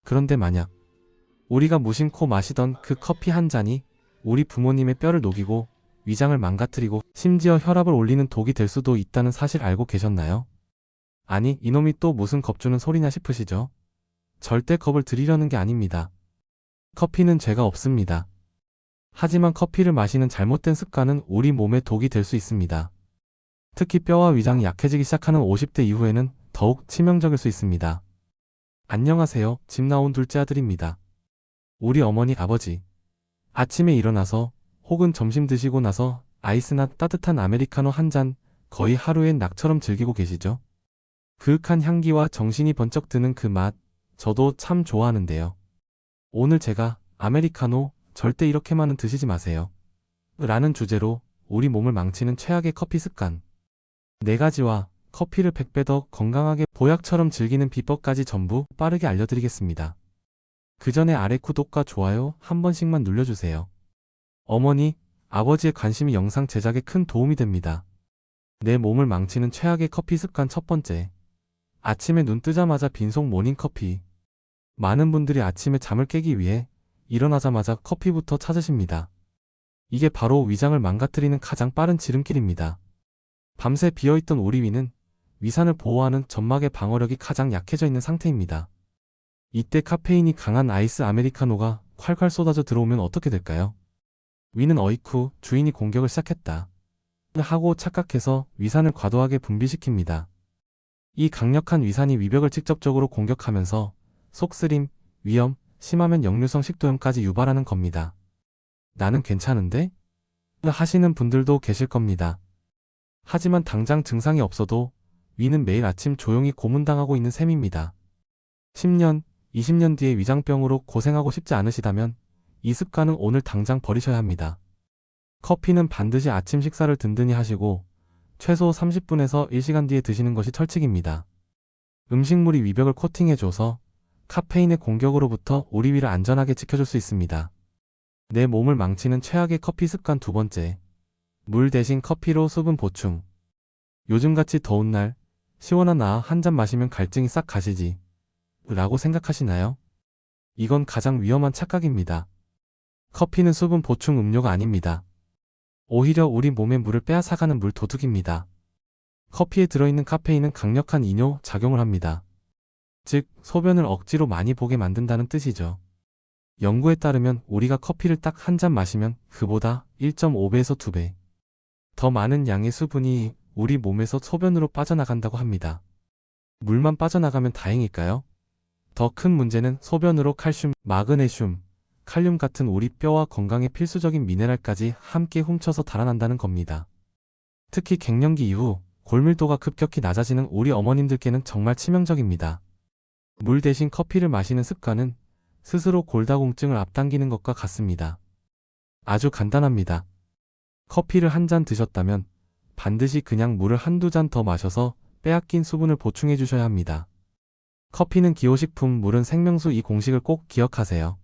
그런데 만약 우리가 무심코 마시던 그 커피 한 잔이 우리 부모님의 뼈를 녹이고 위장을 망가뜨리고 심지어 혈압을 올리는 독이 될 수도 있다는 사실 알고 계셨나요? 아니, 이놈이 또 무슨 겁주는 소리냐 싶으시죠? 절대 겁을 드리려는 게 아닙니다. 커피는 죄가 없습니다. 하지만 커피를 마시는 잘못된 습관은 우리 몸에 독이 될 수 있습니다. 특히 뼈와 위장이 약해지기 시작하는 50대 이후에는 더욱 치명적일 수 있습니다. 안녕하세요. 집 나온 둘째 아들입니다. 우리 어머니, 아버지. 아침에 일어나서 혹은 점심 드시고 나서 아이스나 따뜻한 아메리카노 한 잔 거의 하루엔 낙처럼 즐기고 계시죠? 그윽한 향기와 정신이 번쩍 드는 그 맛, 저도 참 좋아하는데요. 오늘 제가 아메리카노 절대 이렇게만은 드시지 마세요. 라는 주제로 우리 몸을 망치는 최악의 커피 습관 4가지와 커피를 100배 더 건강하게 보약처럼 즐기는 비법까지 전부 빠르게 알려드리겠습니다. 그 전에 아래 구독과 좋아요 한 번씩만 눌러주세요. 어머니, 아버지의 관심이 영상 제작에 큰 도움이 됩니다. 내 몸을 망치는 최악의 커피 습관 첫 번째. 아침에 눈 뜨자마자 빈속 모닝커피. 많은 분들이 아침에 잠을 깨기 위해 일어나자마자 커피부터 찾으십니다. 이게 바로 위장을 망가뜨리는 가장 빠른 지름길입니다. 밤새 비어있던 우리 위는 위산을 보호하는 점막의 방어력이 가장 약해져 있는 상태입니다. 이때 카페인이 강한 아이스 아메리카노가 콸콸 쏟아져 들어오면 어떻게 될까요? 위는 어이쿠, 주인이 공격을 시작했다 하고 착각해서 위산을 과도하게 분비시킵니다. 이 강력한 위산이 위벽을 직접적으로 공격하면서 속쓰림, 위염, 심하면 역류성 식도염까지 유발하는 겁니다. 나는 괜찮은데? 하시는 분들도 계실 겁니다. 하지만 당장 증상이 없어도 위는 매일 아침 조용히 고문당하고 있는 셈입니다. 10년, 20년 뒤에 위장병으로 고생하고 싶지 않으시다면 이 습관은 오늘 당장 버리셔야 합니다. 커피는 반드시 아침 식사를 든든히 하시고 최소 30분에서 1시간 뒤에 드시는 것이 철칙입니다. 음식물이 위벽을 코팅해줘서 카페인의 공격으로부터 우리 위를 안전하게 지켜줄 수 있습니다. 내 몸을 망치는 최악의 커피 습관 두 번째. 물 대신 커피로 수분 보충. 요즘같이 더운 날 시원한 한 잔 마시면 갈증이 싹 가시지 라고 생각하시나요? 이건 가장 위험한 착각입니다. 커피는 수분 보충 음료가 아닙니다. 오히려 우리 몸의 물을 빼앗아가는 물 도둑입니다. 커피에 들어있는 카페인은 강력한 이뇨 작용을 합니다. 즉, 소변을 억지로 많이 보게 만든다는 뜻이죠. 연구에 따르면 우리가 커피를 딱 한 잔 마시면 그보다 1.5배에서 2배 더 많은 양의 수분이 우리 몸에서 소변으로 빠져나간다고 합니다. 물만 빠져나가면 다행일까요? 더 큰 문제는 소변으로 칼슘, 마그네슘, 칼륨 같은 우리 뼈와 건강에 필수적인 미네랄까지 함께 훔쳐서 달아난다는 겁니다. 특히 갱년기 이후 골밀도가 급격히 낮아지는 우리 어머님들께는 정말 치명적입니다. 물 대신 커피를 마시는 습관은 스스로 골다공증을 앞당기는 것과 같습니다. 아주 간단합니다. 커피를 한 잔 드셨다면 반드시 그냥 물을 한두 잔 더 마셔서 빼앗긴 수분을 보충해 주셔야 합니다. 커피는 기호식품, 물은 생명수, 이 공식을 꼭 기억하세요.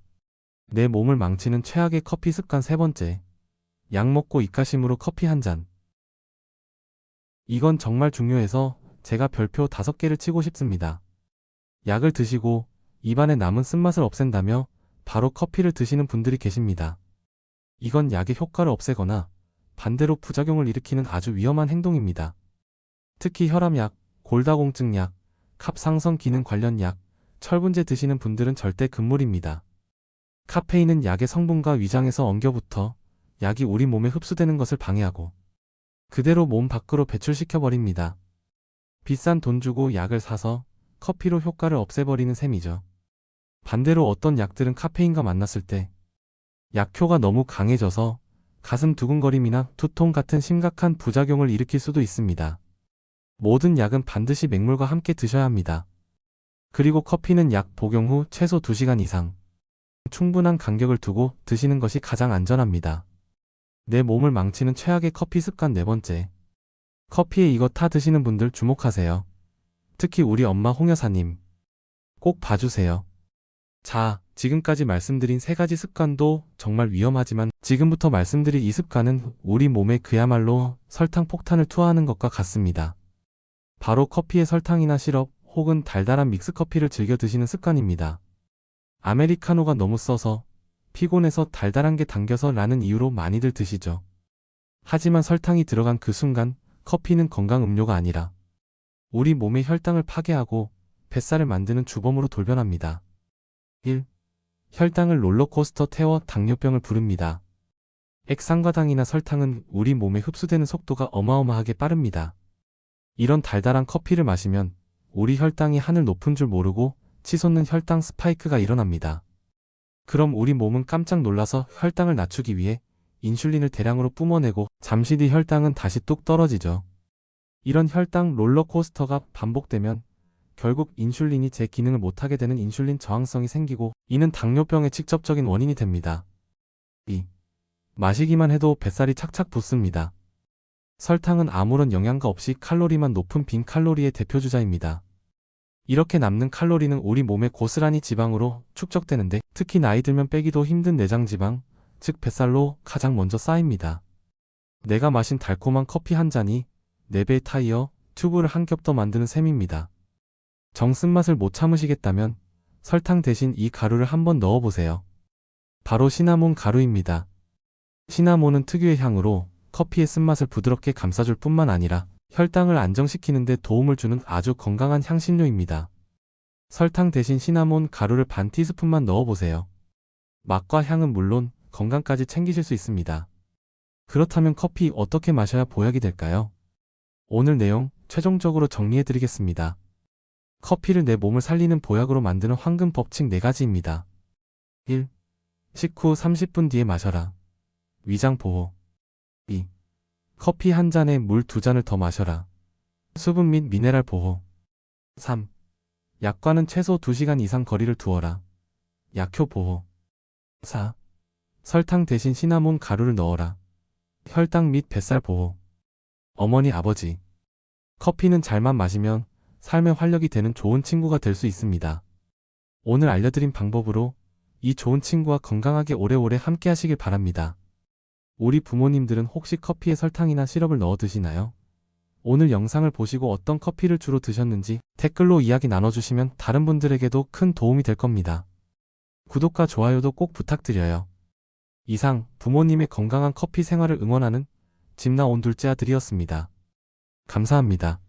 내 몸을 망치는 최악의 커피 습관 세 번째. 약 먹고 입가심으로 커피 한 잔. 이건 정말 중요해서 제가 별표 5개를 치고 싶습니다. 약을 드시고 입안에 남은 쓴맛을 없앤다며 바로 커피를 드시는 분들이 계십니다. 이건 약의 효과를 없애거나 반대로 부작용을 일으키는 아주 위험한 행동입니다. 특히 혈압약, 골다공증약, 갑상선 기능 관련 약, 철분제 드시는 분들은 절대 금물입니다. 카페인은 약의 성분과 위장에서 엉겨붙어 약이 우리 몸에 흡수되는 것을 방해하고 그대로 몸 밖으로 배출시켜버립니다. 비싼 돈 주고 약을 사서 커피로 효과를 없애버리는 셈이죠. 반대로 어떤 약들은 카페인과 만났을 때 약효가 너무 강해져서 가슴 두근거림이나 두통 같은 심각한 부작용을 일으킬 수도 있습니다. 모든 약은 반드시 맹물과 함께 드셔야 합니다. 그리고 커피는 약 복용 후 최소 2시간 이상 충분한 간격을 두고 드시는 것이 가장 안전합니다. 내 몸을 망치는 최악의 커피 습관 네 번째. 커피에 이거 타 드시는 분들 주목하세요. 특히 우리 엄마 홍 여사님. 꼭 봐주세요. 자, 지금까지 말씀드린 3가지 습관도 정말 위험하지만 지금부터 말씀드릴 이 습관은 우리 몸에 그야말로 설탕 폭탄을 투하하는 것과 같습니다. 바로 커피에 설탕이나 시럽 혹은 달달한 믹스커피를 즐겨 드시는 습관입니다. 아메리카노가 너무 써서 피곤해서 달달한 게 당겨서 라는 이유로 많이들 드시죠. 하지만 설탕이 들어간 그 순간 커피는 건강 음료가 아니라 우리 몸의 혈당을 파괴하고 뱃살을 만드는 주범으로 돌변합니다. 1. 혈당을 롤러코스터 태워 당뇨병을 부릅니다. 액상과당이나 설탕은 우리 몸에 흡수되는 속도가 어마어마하게 빠릅니다. 이런 달달한 커피를 마시면 우리 혈당이 하늘 높은 줄 모르고 치솟는 혈당 스파이크가 일어납니다. 그럼 우리 몸은 깜짝 놀라서 혈당을 낮추기 위해 인슐린을 대량으로 뿜어내고 잠시 뒤 혈당은 다시 뚝 떨어지죠. 이런 혈당 롤러코스터가 반복되면 결국 인슐린이 제 기능을 못하게 되는 인슐린 저항성이 생기고 이는 당뇨병의 직접적인 원인이 됩니다. 2. 마시기만 해도 뱃살이 착착 붙습니다. 설탕은 아무런 영양가 없이 칼로리만 높은 빈칼로리의 대표주자입니다. 이렇게 남는 칼로리는 우리 몸에 고스란히 지방으로 축적되는데 특히 나이 들면 빼기도 힘든 내장지방, 즉 뱃살로 가장 먼저 쌓입니다. 내가 마신 달콤한 커피 한 잔이 4배의 타이어, 튜브를 한 겹 더 만드는 셈입니다. 정 쓴맛을 못 참으시겠다면 설탕 대신 이 가루를 한번 넣어보세요. 바로 시나몬 가루입니다. 시나몬은 특유의 향으로 커피의 쓴맛을 부드럽게 감싸줄 뿐만 아니라 혈당을 안정시키는 데 도움을 주는 아주 건강한 향신료입니다. 설탕 대신 시나몬 가루를 반 티스푼만 넣어보세요. 맛과 향은 물론 건강까지 챙기실 수 있습니다. 그렇다면 커피 어떻게 마셔야 보약이 될까요? 오늘 내용 최종적으로 정리해드리겠습니다. 커피를 내 몸을 살리는 보약으로 만드는 황금 법칙 4가지입니다. 1. 식후 30분 뒤에 마셔라. 위장 보호. 2. 커피 한 잔에 물 2잔을 더 마셔라. 수분 및 미네랄 보호. 3. 약과는 최소 2시간 이상 거리를 두어라. 약효 보호. 4. 설탕 대신 시나몬 가루를 넣어라. 혈당 및 뱃살 보호. 어머니 아버지. 커피는 잘만 마시면 삶의 활력이 되는 좋은 친구가 될 수 있습니다. 오늘 알려드린 방법으로 이 좋은 친구와 건강하게 오래오래 함께 하시길 바랍니다. 우리 부모님들은 혹시 커피에 설탕이나 시럽을 넣어 드시나요? 오늘 영상을 보시고 어떤 커피를 주로 드셨는지 댓글로 이야기 나눠주시면 다른 분들에게도 큰 도움이 될 겁니다. 구독과 좋아요도 꼭 부탁드려요. 이상 부모님의 건강한 커피 생활을 응원하는 집나 온 둘째 아들이었습니다. 감사합니다.